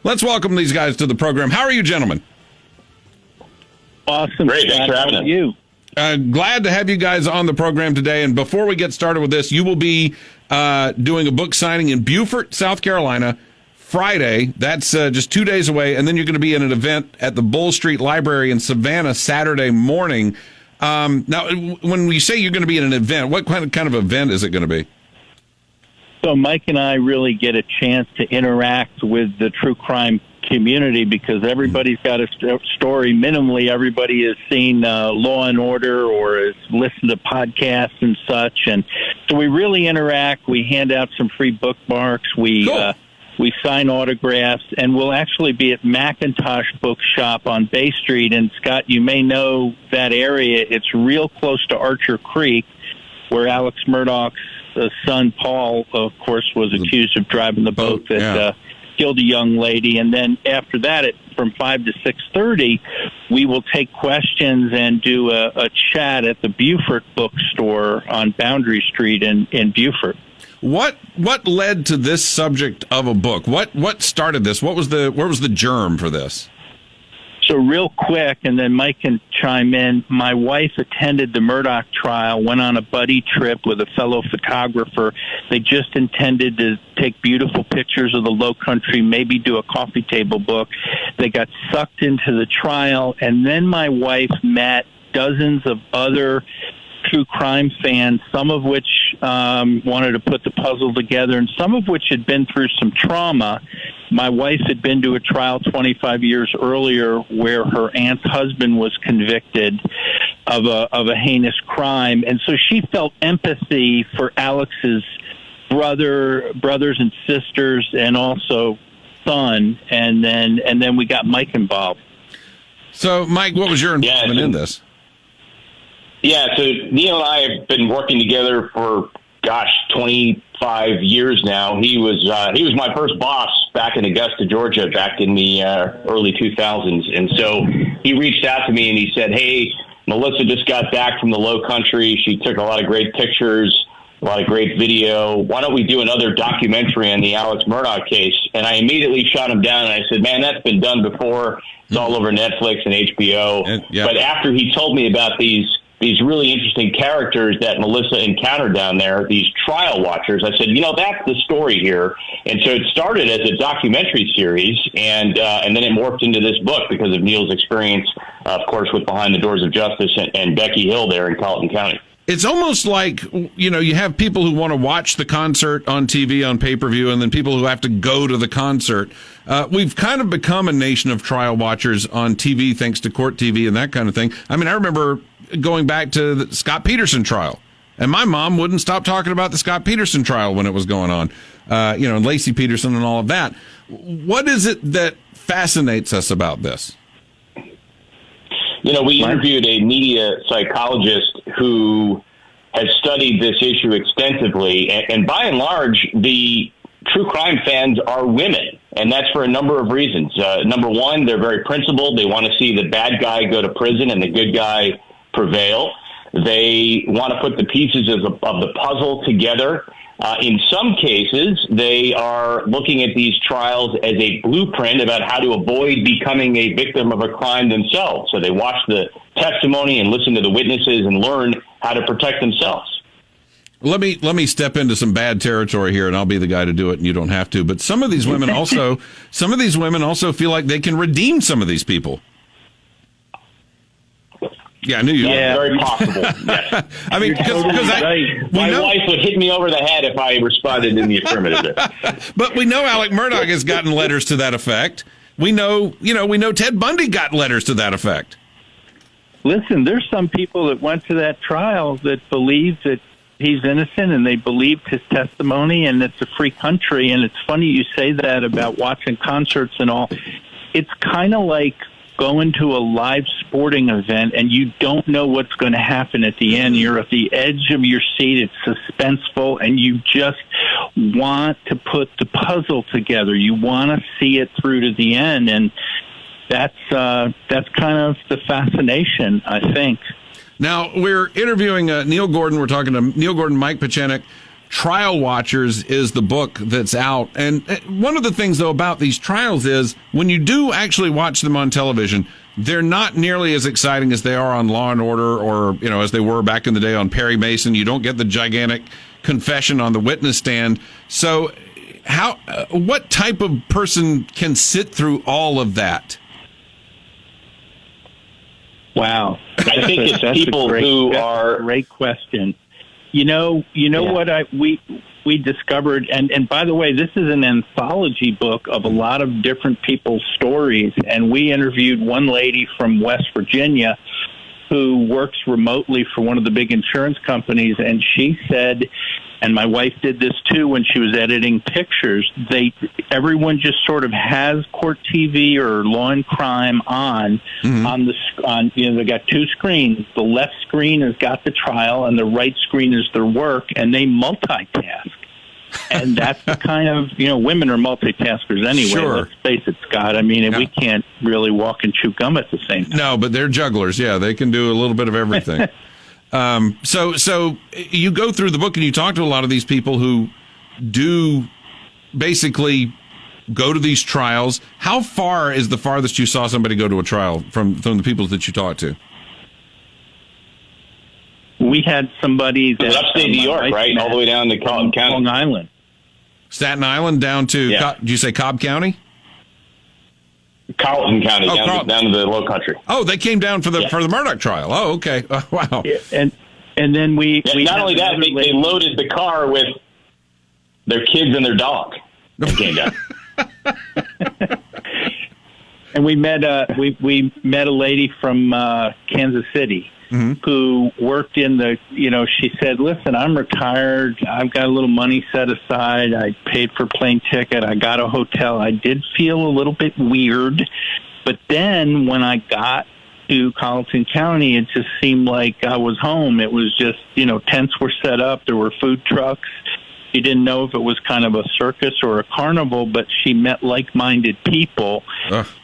Let's welcome these guys to the program. How are you, gentlemen? Awesome. Great. Thanks for having us. You. Glad to have you guys on the program today. And before we get started with this, you will be doing a book signing in Beaufort, South Carolina, Friday. That's just 2 days away. And then you're going to be in an event at the Bull Street Library in Savannah Saturday morning. Now, when we say you're going to be in an event, what kind of event is it going to be? So Mike and I really get a chance to interact with the true crime community because everybody's got a story. Minimally, everybody has seen Law and Order or has listened to podcasts and such. And so we really interact. We hand out some free bookmarks. We sign autographs, and we'll actually be at Macintosh Bookshop on Bay Street. And Scott, you may know that area. It's real close to Archer Creek, where Alex Murdaugh's son, Paul, of course, was accused of driving the boat that killed a young lady. And then after that, from 5 to 6:30, we will take questions and do a chat at the Beaufort bookstore on Boundary Street in Beaufort. What led to this subject of a book? What started this? Where was the germ for this? So real quick, and then Mike can chime in, my wife attended the Murdaugh trial, went on a buddy trip with a fellow photographer. They just intended to take beautiful pictures of the Low Country, maybe do a coffee table book. They got sucked into the trial, and then my wife met dozens of other true crime fans, some of which wanted to put the puzzle together, and some of which had been through some trauma. My wife had been to a trial 25 years earlier where her aunt's husband was convicted of a heinous crime, and so she felt empathy for Alex's brothers and sisters, and also son. And then we got Mike involved. So, Mike, what was your involvement in this? Yeah, so Neil and I have been working together for 25 years now. He was my first boss back in Augusta, Georgia, back in the early 2000s. And so he reached out to me and he said, "Hey, Melissa just got back from the Low Country. She took a lot of great pictures, a lot of great video. Why don't we do another documentary on the Alex Murdaugh case?" And I immediately shot him down and I said, "Man, that's been done before. It's all over Netflix and HBO." But after he told me about these really interesting characters that Melissa encountered down there, these trial watchers, I said, that's the story here. And so it started as a documentary series, and then it morphed into this book because of Neil's experience, of course, with Behind the Doors of Justice and Becky Hill there in Colleton County. It's almost like, you have people who want to watch the concert on TV on pay-per-view, and then people who have to go to the concert. We've kind of become a nation of trial watchers on TV, thanks to Court TV and that kind of thing. I mean, I remember going back to the Scott Peterson trial, and my mom wouldn't stop talking about the Scott Peterson trial when it was going on, and Lacey Peterson and all of that. What is it that fascinates us about this? We interviewed a media psychologist who has studied this issue extensively, and by and large, the true crime fans are women, and that's for a number of reasons. Number one, they're very principled. They want to see the bad guy go to prison and the good guy prevail. They want to put the pieces of the puzzle together. In some cases, they are looking at these trials as a blueprint about how to avoid becoming a victim of a crime themselves. So they watch the testimony and listen to the witnesses and learn how to protect themselves. Let me step into some bad territory here, and I'll be the guy to do it, and you don't have to. But some of these women also feel like they can redeem some of these people. Yeah, I knew you. Yeah, very possible. Yes. I mean, because my wife would hit me over the head if I responded in the affirmative. But we know Alec Murdaugh has gotten letters to that effect. We know Ted Bundy got letters to that effect. Listen, there's some people that went to that trial that believe that he's innocent, and they believed his testimony, and it's a free country. And it's funny you say that about watching concerts and all. It's kind of like going to a live sporting event and you don't know what's going to happen at the end. You're at the edge of your seat. It's suspenseful, and you just want to put the puzzle together. You want to see it through to the end, and that's kind of the fascination, I think. Now, we're interviewing Neil Gordon. We're talking to Neil Gordon, Mike Pachenik, Trial Watchers is the book that's out. And one of the things, though, about these trials is when you do actually watch them on television, they're not nearly as exciting as they are on Law and Order or, as they were back in the day on Perry Mason. You don't get the gigantic confession on the witness stand. So what type of person can sit through all of that? Wow. I think it's people who are... Great question. What we discovered, and by the way, this is an anthology book of a lot of different people's stories, and we interviewed one lady from West Virginia who works remotely for one of the big insurance companies, and she said, and my wife did this too when she was editing pictures, everyone just sort of has court TV or Law and Crime on they got two screens. The left screen has got the trial and the right screen is their work, and they multitask. And that's the kind of, women are multitaskers anyway. Sure. Let's face it, Scott. I mean, we can't really walk and chew gum at the same time. No, but they're jugglers. Yeah, they can do a little bit of everything. So you go through the book and you talk to a lot of these people who do basically go to these trials. How far is the farthest you saw somebody go to a trial from the people that you talked to? We had somebody that upstate New York, right? All the way down to Cobb County. Long Island. Staten Island down to, did you say Cobb County? Carlton County, down to the Low Country. Oh, they came down for the Murdoch trial. Oh, okay. Wow. Yeah, and then we not only that, they loaded the car with their kids and their dog. They came down. And we met a lady from Kansas City who worked in the, she said, listen, I'm retired. I've got a little money set aside. I paid for plane ticket. I got a hotel. I did feel a little bit weird. But then when I got to Colleton County, it just seemed like I was home. It was just, tents were set up. There were food trucks. She didn't know if it was kind of a circus or a carnival, but she met like-minded people.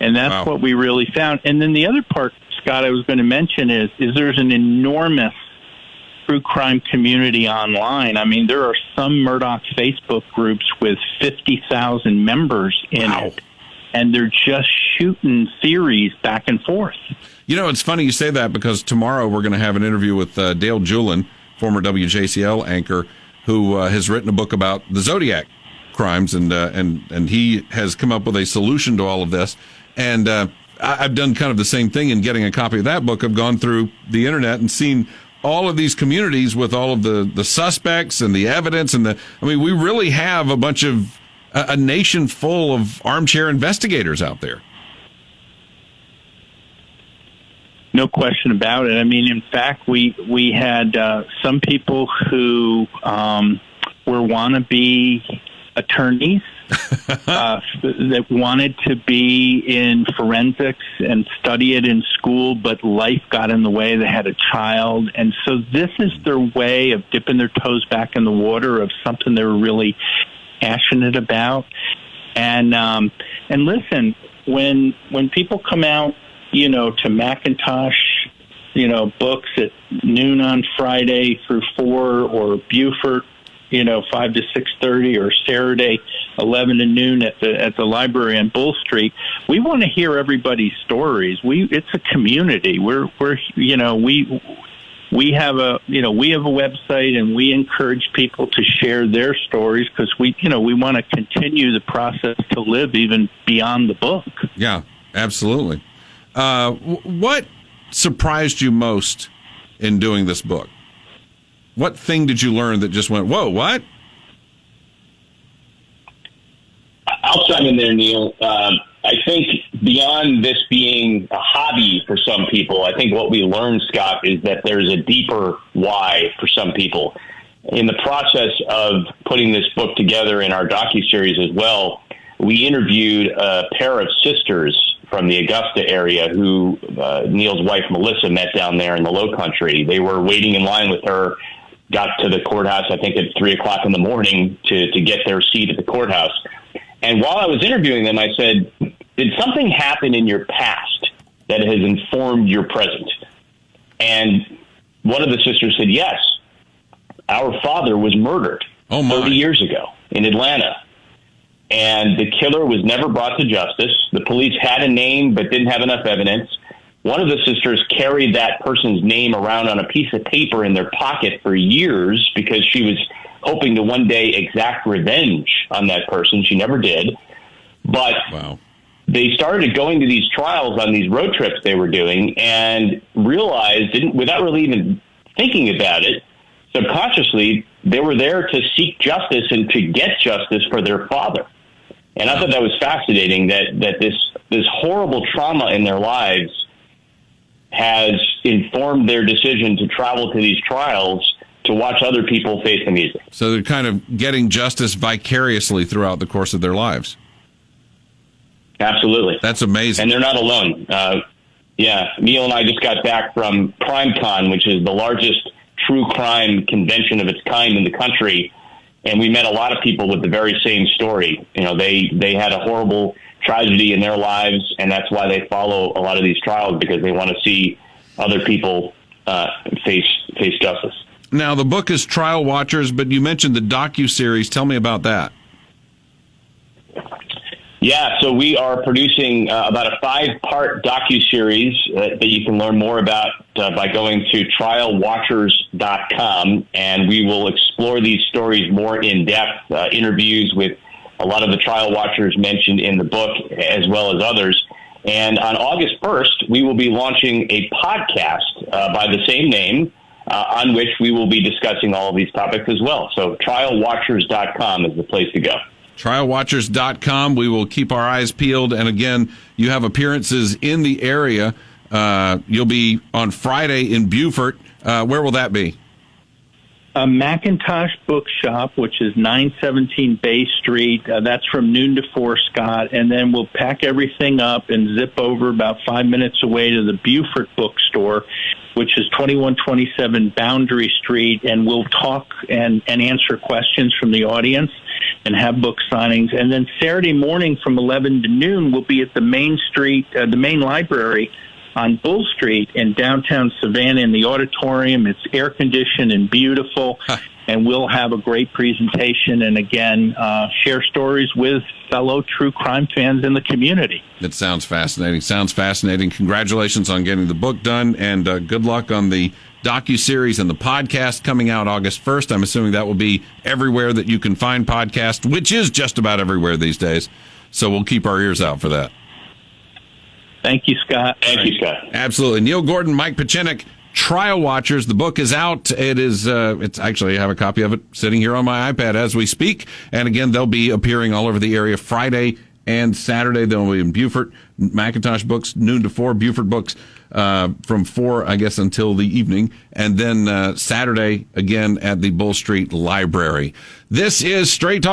And that's what we really found. And then the other part, Scott, I was going to mention is there's an enormous true crime community online. I mean, there are some Murdoch Facebook groups with 50,000 members in it, and they're just shooting theories back and forth. It's funny you say that because tomorrow we're going to have an interview with Dale Julin, former WJCL anchor, who has written a book about the Zodiac crimes, and he has come up with a solution to all of this. And I've done kind of the same thing in getting a copy of that book. I've gone through the internet and seen all of these communities with all of the suspects and the evidence. We really have a bunch of a nation full of armchair investigators out there. No question about it. I mean, in fact, we had some people who were wannabe attorneys that wanted to be in forensics and study it in school, but life got in the way. They had a child. And so this is their way of dipping their toes back in the water of something they were really passionate about. And listen, when people come out, to Macintosh, books at noon on Friday through 4, or Beaufort, 5 to 6:30, or Saturday, 11 to noon at the library on Bull Street. We want to hear everybody's stories. It's a community. We have a website, and we encourage people to share their stories because we want to continue the process to live even beyond the book. Yeah, absolutely. What surprised you most in doing this book? What thing did you learn that just went, whoa, what? I'll chime in there, Neil. I think beyond this being a hobby for some people, I think what we learned, Scott, is that there's a deeper why for some people. In the process of putting this book together in our docuseries as well, we interviewed a pair of sisters from the Augusta area who Neil's wife, Melissa, met down there in the Low Country. They were waiting in line with her, got to the courthouse, I think, at 3 o'clock in the morning to get their seat at the courthouse. And while I was interviewing them, I said, did something happen in your past that has informed your present? And one of the sisters said, yes, our father was murdered 30 years ago in Atlanta. And the killer was never brought to justice. The police had a name but didn't have enough evidence. One of the sisters carried that person's name around on a piece of paper in their pocket for years because she was hoping to one day exact revenge on that person. She never did. But they started going to these trials on these road trips they were doing and realized, without really even thinking about it, subconsciously, they were there to seek justice and to get justice for their father. And I thought that was fascinating that this horrible trauma in their lives has informed their decision to travel to these trials to watch other people face the music. So they're kind of getting justice vicariously throughout the course of their lives. Absolutely. That's amazing. And they're not alone. Neil and I just got back from CrimeCon, which is the largest true crime convention of its kind in the country. And we met a lot of people with the very same story. You know, they had a horrible tragedy in their lives, and that's why they follow a lot of these trials, because they want to see other people face justice. Now, the book is Trial Watchers, but you mentioned the docuseries. Tell me about that. Yeah, so we are producing about a 5-part docuseries that you can learn more about by going to trialwatchers.com, and we will explore these stories more in depth, interviews with a lot of the trial watchers mentioned in the book, as well as others. And on August 1st, we will be launching a podcast by the same name, on which we will be discussing all of these topics as well. So trialwatchers.com is the place to go. Trialwatchers.com. We will keep our eyes peeled. And again, you have appearances in the area. You'll be on Friday in Beaufort. Where will that be? Macintosh Bookshop, which is 917 Bay Street. That's from noon to 4, Scott. And then we'll pack everything up and zip over about 5 minutes away to the Beaufort Bookstore, which is 2127 Boundary Street. And we'll talk and answer questions from the audience and have book signings. And then Saturday morning from 11 to noon, we'll be at the main library on Bull Street in downtown Savannah in the auditorium. It's air conditioned and beautiful, and we'll have a great presentation and, again, share stories with fellow true crime fans in the community. That sounds fascinating. Congratulations on getting the book done, and good luck on the docuseries and the podcast coming out August 1st. I'm assuming that will be everywhere that you can find podcasts, which is just about everywhere these days. So we'll keep our ears out for that. Thank you, Scott. Thank you, Scott. Absolutely. Neil Gordon, Mike Pachinik, Trial Watchers. The book is out. It's actually, I have a copy of it sitting here on my iPad as we speak. And again, they'll be appearing all over the area Friday and Saturday. They'll be in Beaufort, Macintosh Books, noon to 4, Beaufort Books, from 4, I guess, until the evening. And then Saturday, again, at the Bull Street Library. This is Straight Talk.